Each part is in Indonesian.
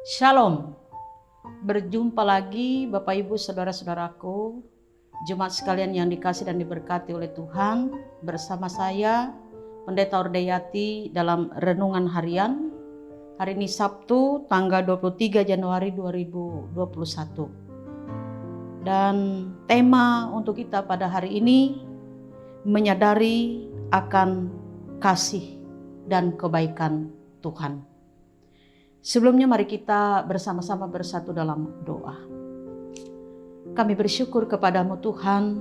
Shalom, berjumpa lagi Bapak Ibu Saudara-saudaraku, jemaat sekalian yang dikasih dan diberkati oleh Tuhan. Bersama saya Pendeta Ordeyati dalam Renungan Harian. Hari ini Sabtu tanggal 23 Januari 2021. Dan tema untuk kita pada hari ini, menyadari akan kasih dan kebaikan Tuhan. Sebelumnya mari kita bersama-sama bersatu dalam doa. Kami bersyukur kepadamu Tuhan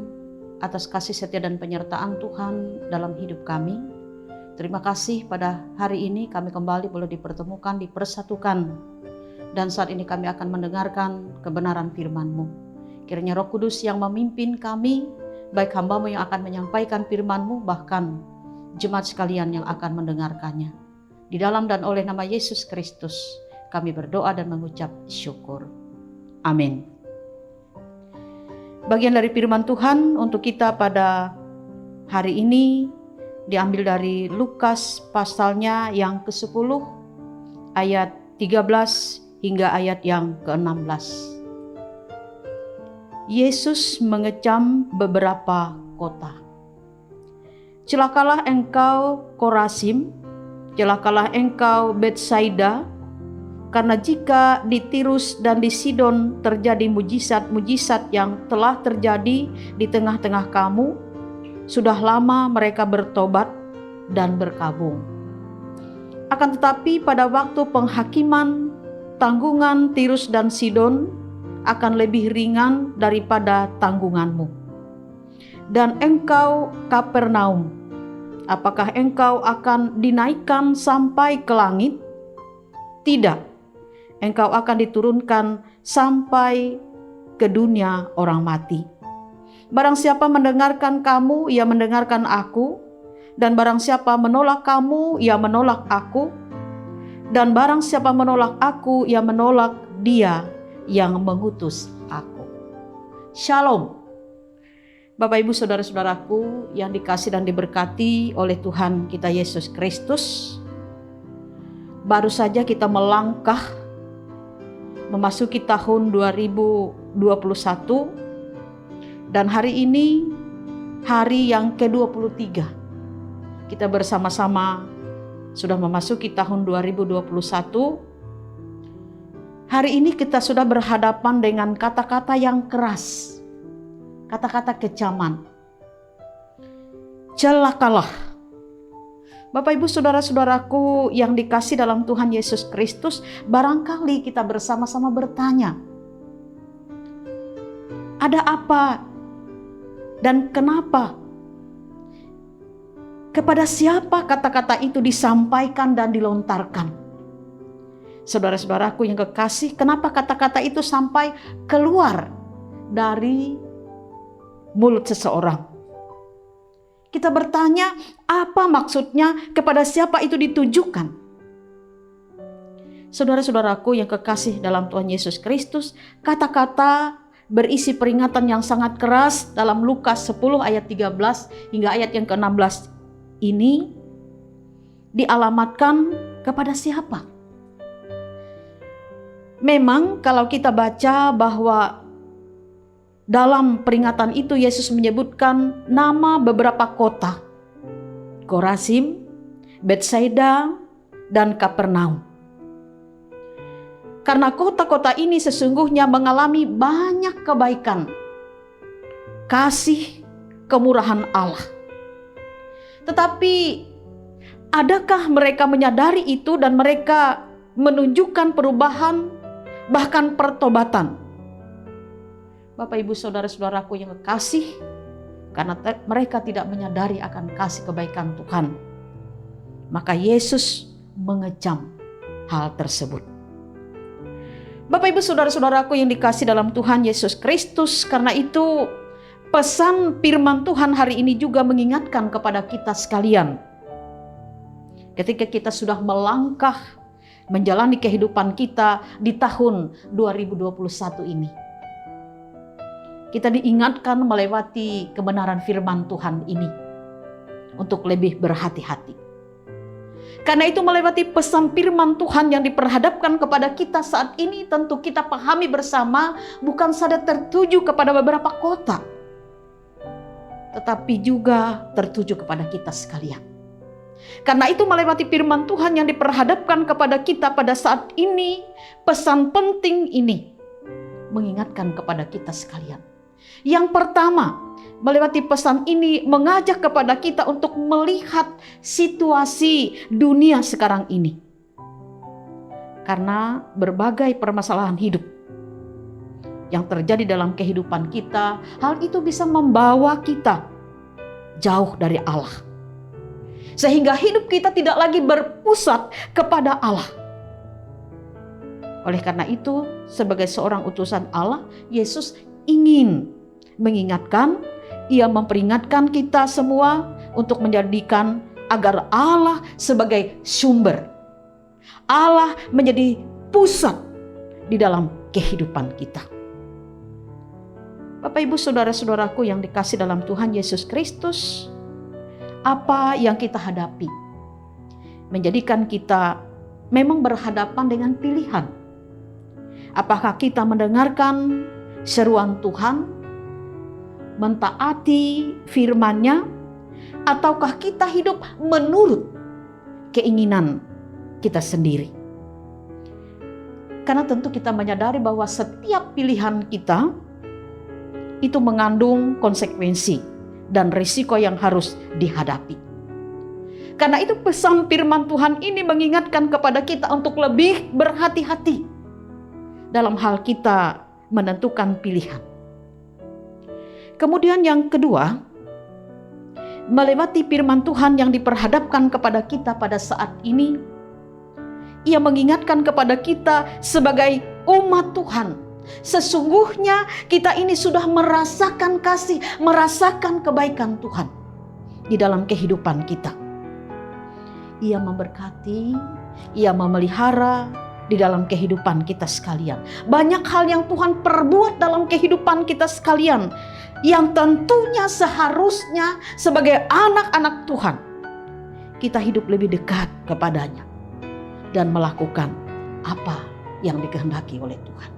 atas kasih setia dan penyertaan Tuhan dalam hidup kami. Terima kasih pada hari ini kami kembali boleh dipertemukan, dipersatukan. Dan saat ini kami akan mendengarkan kebenaran firman-Mu. Kiranya Roh Kudus yang memimpin kami, baik hamba-Mu yang akan menyampaikan firman-Mu, bahkan jemaat sekalian yang akan mendengarkannya. Di dalam dan oleh nama Yesus Kristus, kami berdoa dan mengucap syukur. Amin. Bagian dari firman Tuhan untuk kita pada hari ini diambil dari Lukas pasalnya yang ke-10, ayat 13 hingga ayat yang ke-16. Yesus mengecam beberapa kota. Celakalah engkau Korazim, celakalah engkau Betsaida, karena jika di Tirus dan di Sidon terjadi mujizat-mujizat yang telah terjadi di tengah-tengah kamu, sudah lama mereka bertobat dan berkabung. Akan tetapi pada waktu penghakiman, tanggungan Tirus dan Sidon akan lebih ringan daripada tanggunganmu. Dan engkau Kapernaum, apakah engkau akan dinaikkan sampai ke langit? Tidak, engkau akan diturunkan sampai ke dunia orang mati. Barang siapa mendengarkan kamu, ia mendengarkan aku. Dan barang siapa menolak kamu, ia menolak aku. Dan barang siapa menolak aku, ia menolak dia yang mengutus aku. Shalom. Bapak Ibu Saudara-saudaraku yang dikasih dan diberkati oleh Tuhan kita Yesus Kristus. Baru saja kita melangkah memasuki tahun 2021 dan hari ini hari yang ke-23. Kita bersama-sama sudah memasuki tahun 2021. Hari ini kita sudah berhadapan dengan kata-kata yang keras. Kata-kata kecaman. Celakalah. Bapak Ibu Saudara-saudaraku yang dikasih dalam Tuhan Yesus Kristus, barangkali kita bersama-sama bertanya, ada apa dan kenapa? Kepada siapa kata-kata itu disampaikan dan dilontarkan? Saudara-saudaraku yang kekasih, kenapa kata-kata itu sampai keluar dari mulut seseorang? Kita bertanya, apa maksudnya, kepada siapa itu ditujukan? Saudara-saudaraku yang kekasih dalam Tuhan Yesus Kristus, kata-kata berisi peringatan yang sangat keras dalam Lukas 10 ayat 13 hingga ayat yang ke-16 ini dialamatkan kepada siapa? Memang kalau kita baca bahwa dalam peringatan itu Yesus menyebutkan nama beberapa kota, Korazim, Betsaida, dan Kapernaum. Karena kota-kota ini sesungguhnya mengalami banyak kebaikan, kasih, kemurahan Allah. Tetapi adakah mereka menyadari itu dan mereka menunjukkan perubahan, bahkan pertobatan? Bapak Ibu Saudara-saudaraku yang kekasih, karena mereka tidak menyadari akan kasih kebaikan Tuhan, maka Yesus mengecam hal tersebut. Bapak Ibu Saudara-saudaraku yang dikasih dalam Tuhan Yesus Kristus, karena itu pesan firman Tuhan hari ini juga mengingatkan kepada kita sekalian. Ketika kita sudah melangkah menjalani kehidupan kita di tahun 2021 ini, kita diingatkan melewati kebenaran firman Tuhan ini untuk lebih berhati-hati. Karena itu melewati pesan firman Tuhan yang diperhadapkan kepada kita saat ini, tentu kita pahami bersama bukan saja tertuju kepada beberapa kota, tetapi juga tertuju kepada kita sekalian. Karena itu melewati firman Tuhan yang diperhadapkan kepada kita pada saat ini, pesan penting ini mengingatkan kepada kita sekalian. Yang pertama, melewati pesan ini mengajak kepada kita untuk melihat situasi dunia sekarang ini. Karena berbagai permasalahan hidup yang terjadi dalam kehidupan kita, hal itu bisa membawa kita jauh dari Allah. Sehingga hidup kita tidak lagi berpusat kepada Allah. Oleh karena itu, sebagai seorang utusan Allah, Yesus ingin mengingatkan, Ia memperingatkan kita semua untuk menjadikan agar Allah sebagai sumber, Allah menjadi pusat di dalam kehidupan kita. Bapak, Ibu, saudara-saudaraku yang dikasih dalam Tuhan Yesus Kristus, apa yang kita hadapi menjadikan kita memang berhadapan dengan pilihan. Apakah kita mendengarkan seruan Tuhan, mentaati firman-Nya, ataukah kita hidup menurut keinginan kita sendiri? Karena tentu kita menyadari bahwa setiap pilihan kita itu mengandung konsekuensi dan risiko yang harus dihadapi. Karena itu pesan firman Tuhan ini mengingatkan kepada kita untuk lebih berhati-hati dalam hal kita menentukan pilihan. Kemudian yang kedua, melewati firman Tuhan yang diperhadapkan kepada kita pada saat ini, Ia mengingatkan kepada kita sebagai umat Tuhan. Sesungguhnya kita ini sudah merasakan kasih, merasakan kebaikan Tuhan di dalam kehidupan kita. Ia memberkati, Ia memelihara di dalam kehidupan kita sekalian. Banyak hal yang Tuhan perbuat dalam kehidupan kita sekalian, yang tentunya seharusnya sebagai anak-anak Tuhan kita hidup lebih dekat kepadanya dan melakukan apa yang dikehendaki oleh Tuhan.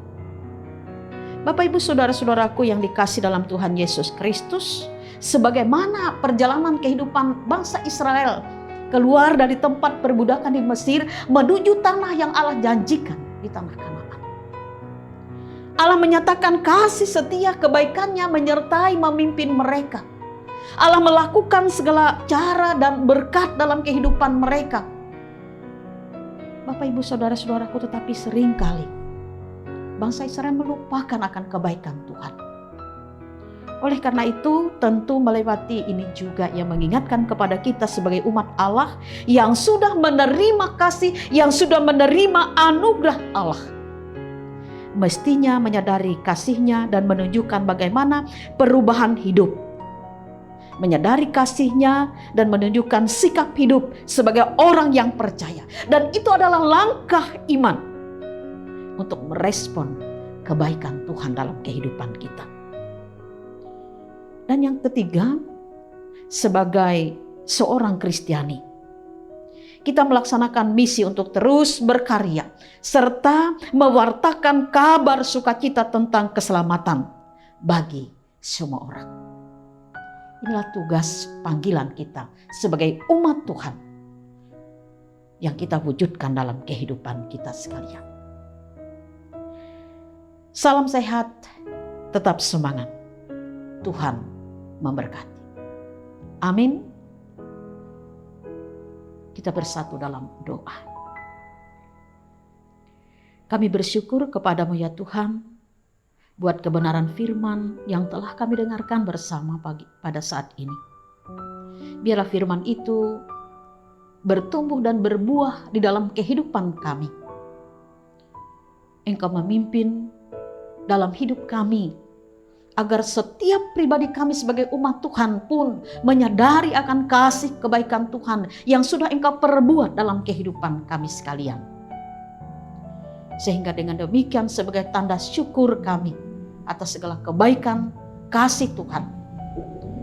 Bapak, Ibu, saudara-saudaraku yang dikasih dalam Tuhan Yesus Kristus, sebagaimana perjalanan kehidupan bangsa Israel keluar dari tempat perbudakan di Mesir menuju tanah yang Allah janjikan di tanah Kanaan. Allah menyatakan kasih setia kebaikan-Nya menyertai memimpin mereka. Allah melakukan segala cara dan berkat dalam kehidupan mereka. Bapak, Ibu, saudara-saudaraku, tetapi seringkali bangsa Israel melupakan akan kebaikan Tuhan. Oleh karena itu, tentu melewati ini juga yang mengingatkan kepada kita sebagai umat Allah yang sudah menerima kasih, yang sudah menerima anugerah Allah, mestinya menyadari kasih-Nya dan menunjukkan bagaimana perubahan hidup. Menyadari kasih-Nya dan menunjukkan sikap hidup sebagai orang yang percaya. Dan itu adalah langkah iman untuk merespon kebaikan Tuhan dalam kehidupan kita. Dan yang ketiga, sebagai seorang Kristiani, kita melaksanakan misi untuk terus berkarya serta mewartakan kabar sukacita tentang keselamatan bagi semua orang. Inilah tugas panggilan kita sebagai umat Tuhan yang kita wujudkan dalam kehidupan kita sekalian. Salam sehat, tetap semangat. Tuhan memberkati. Amin. Kita bersatu dalam doa. Kami bersyukur kepadamu ya Tuhan, buat kebenaran firman yang telah kami dengarkan bersama pada saat ini. Biarlah firman itu bertumbuh dan berbuah di dalam kehidupan kami. Engkau memimpin dalam hidup kami, agar setiap pribadi kami sebagai umat Tuhan pun menyadari akan kasih kebaikan Tuhan yang sudah Engkau perbuat dalam kehidupan kami sekalian. Sehingga dengan demikian sebagai tanda syukur kami atas segala kebaikan kasih Tuhan,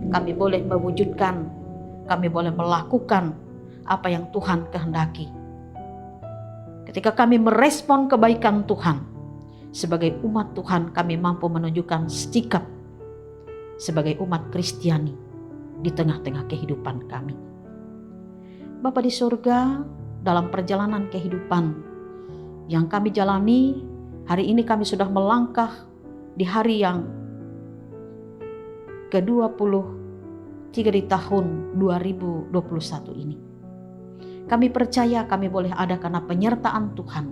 kami boleh mewujudkan, kami boleh melakukan apa yang Tuhan kehendaki. Ketika kami merespon kebaikan Tuhan, sebagai umat Tuhan kami mampu menunjukkan sikap sebagai umat Kristiani di tengah-tengah kehidupan kami. Bapa di surga, dalam perjalanan kehidupan yang kami jalani, hari ini kami sudah melangkah di hari yang ke-23 di tahun 2021 ini. Kami percaya kami boleh ada karena penyertaan Tuhan.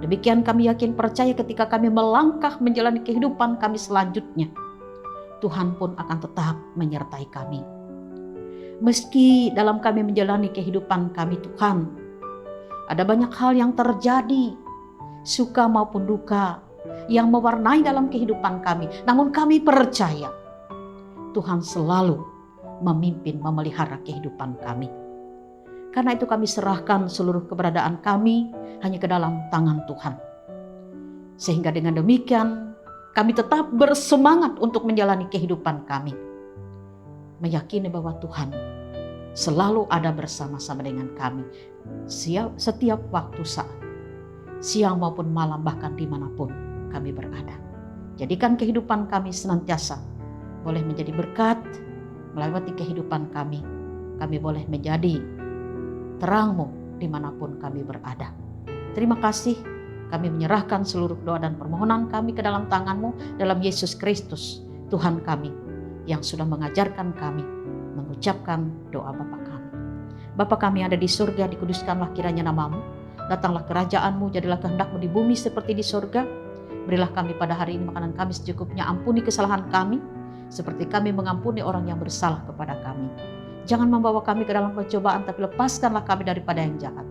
Demikian kami yakin percaya ketika kami melangkah menjalani kehidupan kami selanjutnya, Tuhan pun akan tetap menyertai kami. Meski dalam kami menjalani kehidupan kami Tuhan, ada banyak hal yang terjadi, suka maupun duka, yang mewarnai dalam kehidupan kami. Namun kami percaya Tuhan selalu memimpin, memelihara kehidupan kami. Karena itu kami serahkan seluruh keberadaan kami hanya ke dalam tangan Tuhan. Sehingga dengan demikian kami tetap bersemangat untuk menjalani kehidupan kami. Meyakini bahwa Tuhan selalu ada bersama-sama dengan kami setiap waktu saat, siang maupun malam, bahkan dimanapun kami berada. Jadikan kehidupan kami senantiasa boleh menjadi berkat. Melewati kehidupan kami boleh menjadi terang-Mu dimanapun kami berada. Terima kasih, kami menyerahkan seluruh doa dan permohonan kami ke dalam tangan-Mu dalam Yesus Kristus, Tuhan kami, yang sudah mengajarkan kami mengucapkan doa Bapa kami. Bapa kami ada di surga, dikuduskanlah kiranya nama-Mu. Datanglah kerajaan-Mu, jadilah kehendak-Mu di bumi seperti di surga. Berilah kami pada hari ini makanan kami secukupnya. Ampuni kesalahan kami, seperti kami mengampuni orang yang bersalah kepada kami. Jangan membawa kami ke dalam pencobaan, tapi lepaskanlah kami daripada yang jahat.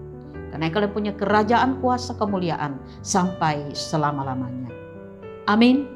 Karena Kalian punya kerajaan, kuasa, kemuliaan sampai selama-lamanya. Amin.